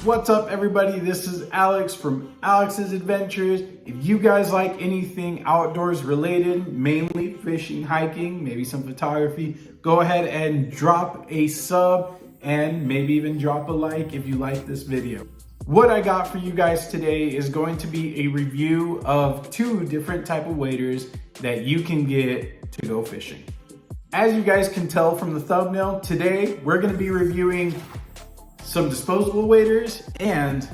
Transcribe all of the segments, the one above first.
What's up everybody, this is Alex from Alex's Adventures. If you guys like anything outdoors related, mainly fishing, hiking, maybe some photography, go ahead and drop a sub and maybe even drop a like if you like this video. What I got for you guys today is going to be a review of two different type of waders that you can get to go fishing. As you guys can tell from the thumbnail, today we're going to be reviewing some disposable waders and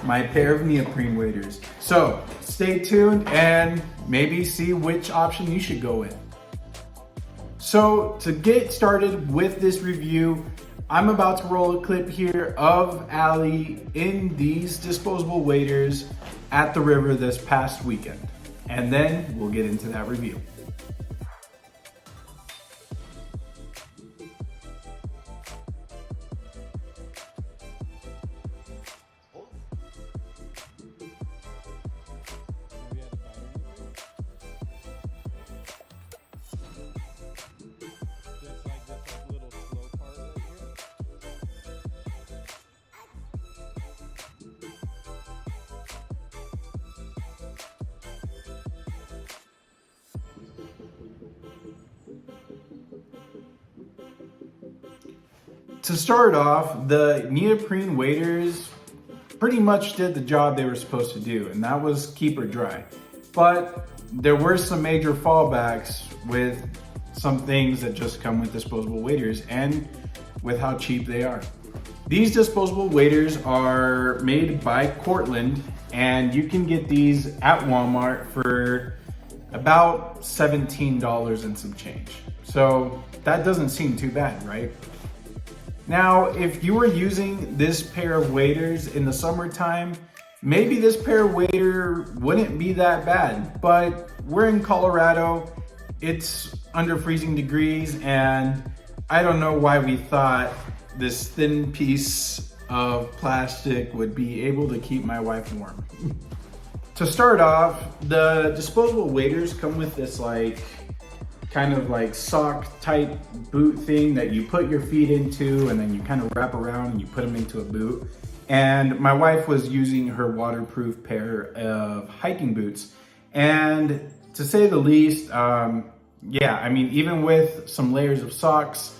my pair of neoprene waders. So stay tuned and maybe see which option you should go with. So to get started with this review, I'm about to roll a clip here of Kaale in these disposable waders at the river this past weekend. And then we'll get into that review. To start off, the neoprene waders pretty much did the job they were supposed to do, and that was keep her dry. But there were some major fallbacks with some things that just come with disposable waders and with how cheap they are. These disposable waders are made by Cortland, and you can get these at Walmart for about $17 and some change. So that doesn't seem too bad, right? Now, if you were using this pair of waders in the summertime, maybe this pair of wader wouldn't be that bad, but we're in Colorado, it's under freezing degrees, and I don't know why we thought this thin piece of plastic would be able to keep my wife warm. To start off, the disposable waders come with this kind of like sock type boot thing that you put your feet into, and then you kind of wrap around and you put them into a boot. And my wife was using her waterproof pair of hiking boots, and to say the least, yeah, I mean, even with some layers of socks,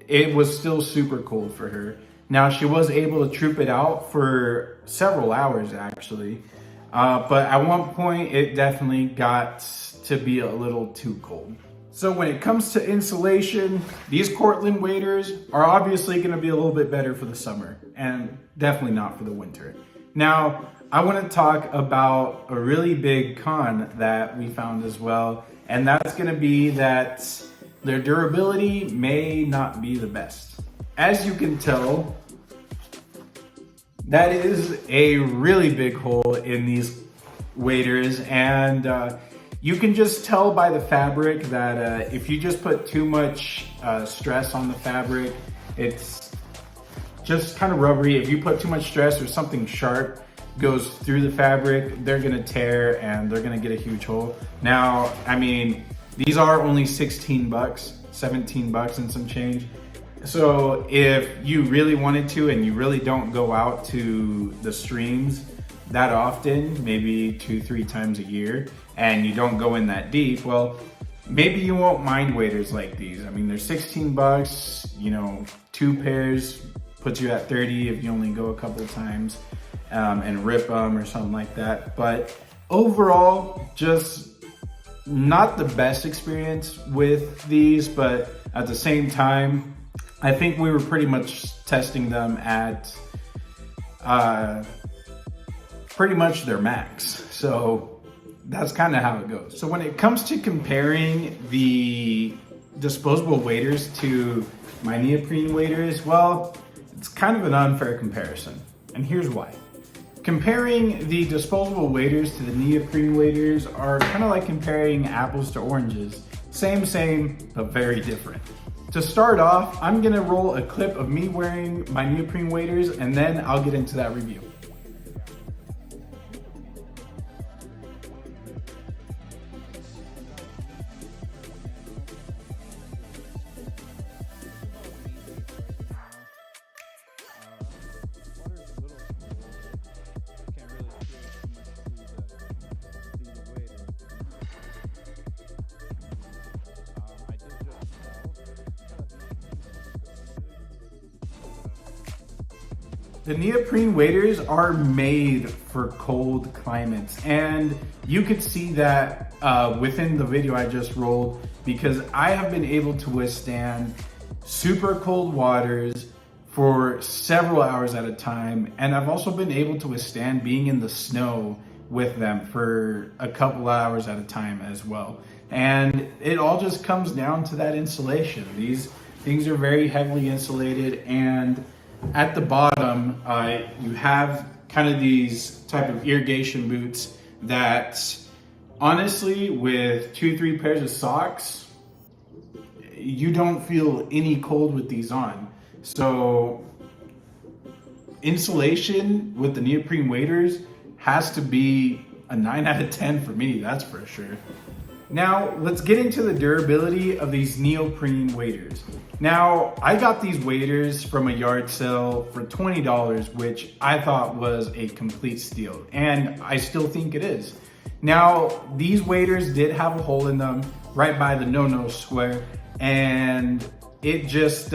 it was still super cold for her. Now, she was able to troop it out for several hours actually, but at one point it definitely got to be a little too cold. So when it comes to insulation, these Cortland waders are obviously going to be a little bit better for the summer and definitely not for the winter. Now, I want to talk about a really big con that we found as well, and that's going to be that their durability may not be the best. As you can tell, that is a really big hole in these waders, and you can just tell by the fabric that if you just put too much stress on the fabric, it's just kind of rubbery. If you put too much stress or something sharp goes through the fabric, they're gonna tear and they're gonna get a huge hole. Now, I mean, these are only 16 bucks, 17 bucks and some change. So if you really wanted to and you really don't go out to the streams that often, maybe 2-3 times a year, and you don't go in that deep, well, maybe you won't mind waders like these. I mean, they're 16 bucks, you know, 2 pairs puts you at 30 if you only go a couple of times and rip them or something like that. But overall, just not the best experience with these, but at the same time, I think we were pretty much testing them at pretty much their max. So that's kind of how it goes. So when it comes to comparing the disposable waders to my neoprene waders, well, it's kind of an unfair comparison. And here's why. Comparing the disposable waders to the neoprene waders are kind of like comparing apples to oranges. Same, but very different. To start off, I'm gonna roll a clip of me wearing my neoprene waders, and then I'll get into that review. The neoprene waders are made for cold climates, and you could see that within the video I just rolled, because I have been able to withstand super cold waters for several hours at a time, and I've also been able to withstand being in the snow with them for a couple hours at a time as well. And it all just comes down to that insulation. These things are very heavily insulated, and at the bottom, you have kind of these type of irrigation boots that honestly, with 2-3 pairs of socks, you don't feel any cold with these on. So insulation with the neoprene waders has to be a 9 out of 10 for me, that's for sure. Now, let's get into the durability of these neoprene waders. Now, I got these waders from a yard sale for $20, which I thought was a complete steal, and I still think it is. Now, these waders did have a hole in them right by the no-no square, and it just,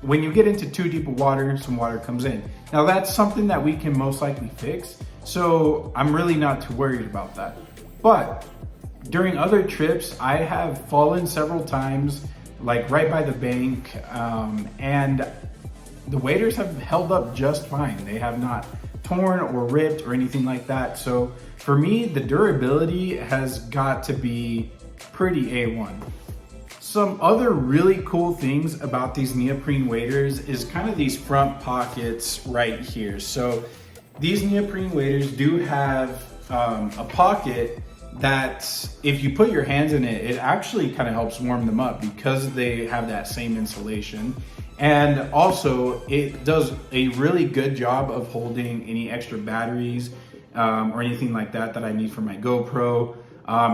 when you get into too deep of water, some water comes in. Now, that's something that we can most likely fix, so I'm really not too worried about that. But during other trips, I have fallen several times, like right by the bank, and the waders have held up just fine. They have not torn or ripped or anything like that. So for me, the durability has got to be pretty A1. Some other really cool things about these neoprene waders is kind of these front pockets right here. So these neoprene waders do have a pocket that if you put your hands in it, it actually kind of helps warm them up because they have that same insulation. And also it does a really good job of holding any extra batteries or anything like that that I need for my GoPro.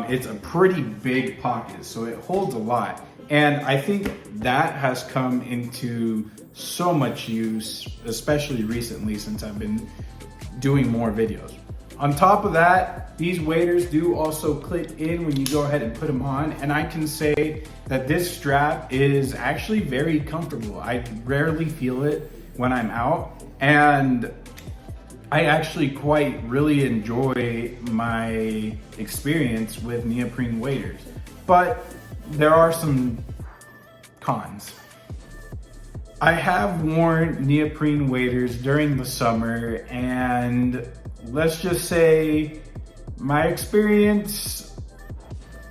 It's a pretty big pocket, so it holds a lot. And I think that has come into so much use, especially recently since I've been doing more videos. On top of that, these waders do also clip in when you go ahead and put them on, and I can say that this strap is actually very comfortable. I rarely feel it when I'm out, and I actually quite really enjoy my experience with neoprene waders. But there are some cons. I have worn neoprene waders during the summer, and let's just say my experience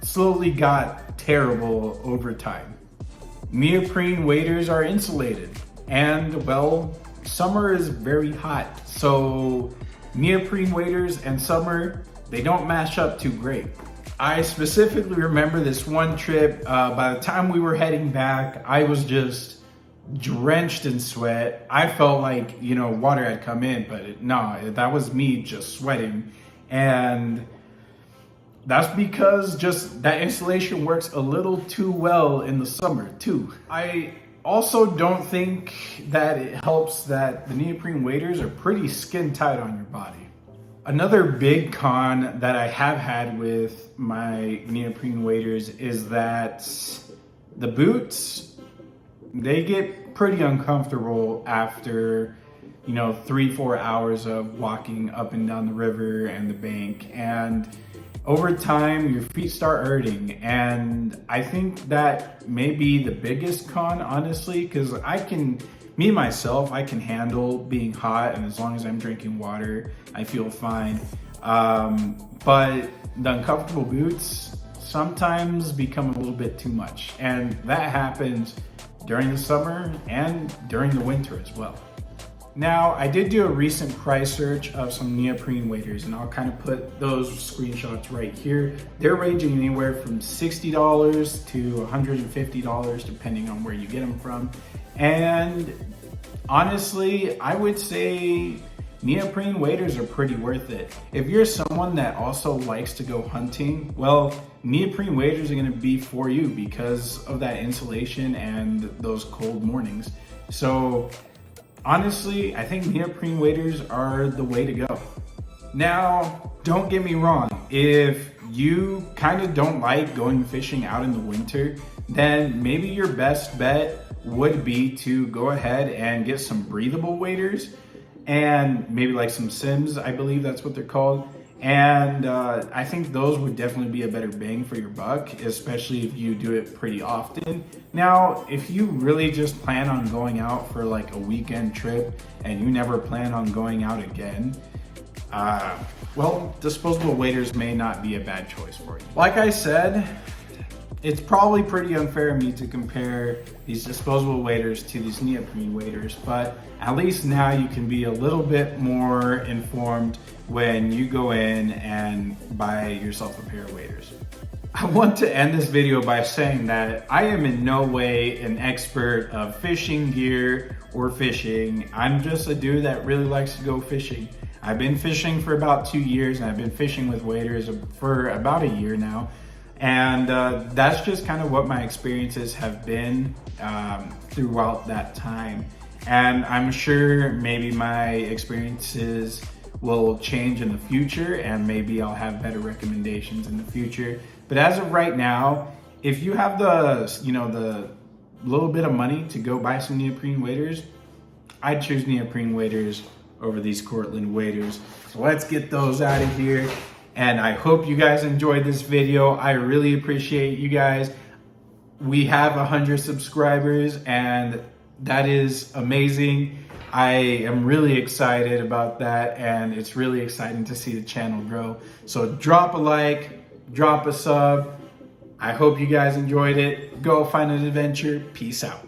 slowly got terrible over time. Neoprene waders are insulated, and well, summer is very hot, so neoprene waders and summer, they don't match up too great. I specifically remember this one trip, by the time we were heading back, I was just drenched in sweat. I felt like, water had come in, but no, that was me just sweating. And that's because just that insulation works a little too well in the summer too. I also don't think that it helps that the neoprene waders are pretty skin tight on your body. Another big con that I have had with my neoprene waders is that the boots, they get pretty uncomfortable after 3-4 hours of walking up and down the river and the bank, and over time your feet start hurting. And I think that may be the biggest con, honestly, because I can handle being hot, and as long as I'm drinking water, I feel fine. But the uncomfortable boots sometimes become a little bit too much, and that happens during the summer and during the winter as well. Now, I did do a recent price search of some neoprene waders, and I'll kind of put those screenshots right here. They're ranging anywhere from $60 to $150, depending on where you get them from. And honestly, I would say neoprene waders are pretty worth it. If you're someone that also likes to go hunting, well, neoprene waders are gonna be for you because of that insulation and those cold mornings. So honestly, I think neoprene waders are the way to go. Now, don't get me wrong, if you kind of don't like going fishing out in the winter, then maybe your best bet would be to go ahead and get some breathable waders. and maybe like some Sims, I believe that's what they're called. And I think those would definitely be a better bang for your buck, especially if you do it pretty often. Now, if you really just plan on going out for like a weekend trip and you never plan on going out again, well, disposable waders may not be a bad choice for you. Like I said, it's probably pretty unfair of me to compare these disposable waders to these neoprene waders, but at least now you can be a little bit more informed when you go in and buy yourself a pair of waders. I want to end this video by saying that I am in no way an expert of fishing gear or fishing. I'm just a dude that really likes to go fishing. I've been fishing for about 2 years, and I've been fishing with waders for about a year now. And that's just kind of what my experiences have been throughout that time. And I'm sure maybe my experiences will change in the future, and maybe I'll have better recommendations in the future. But as of right now, if you have the little bit of money to go buy some neoprene waders, I'd choose neoprene waders over these Cortland waders. So let's get those out of here. And I hope you guys enjoyed this video. I really appreciate you guys. We have 100 subscribers, and that is amazing. I am really excited about that, and it's really exciting to see the channel grow. So drop a like, drop a sub. I hope you guys enjoyed it. Go find an adventure. Peace out.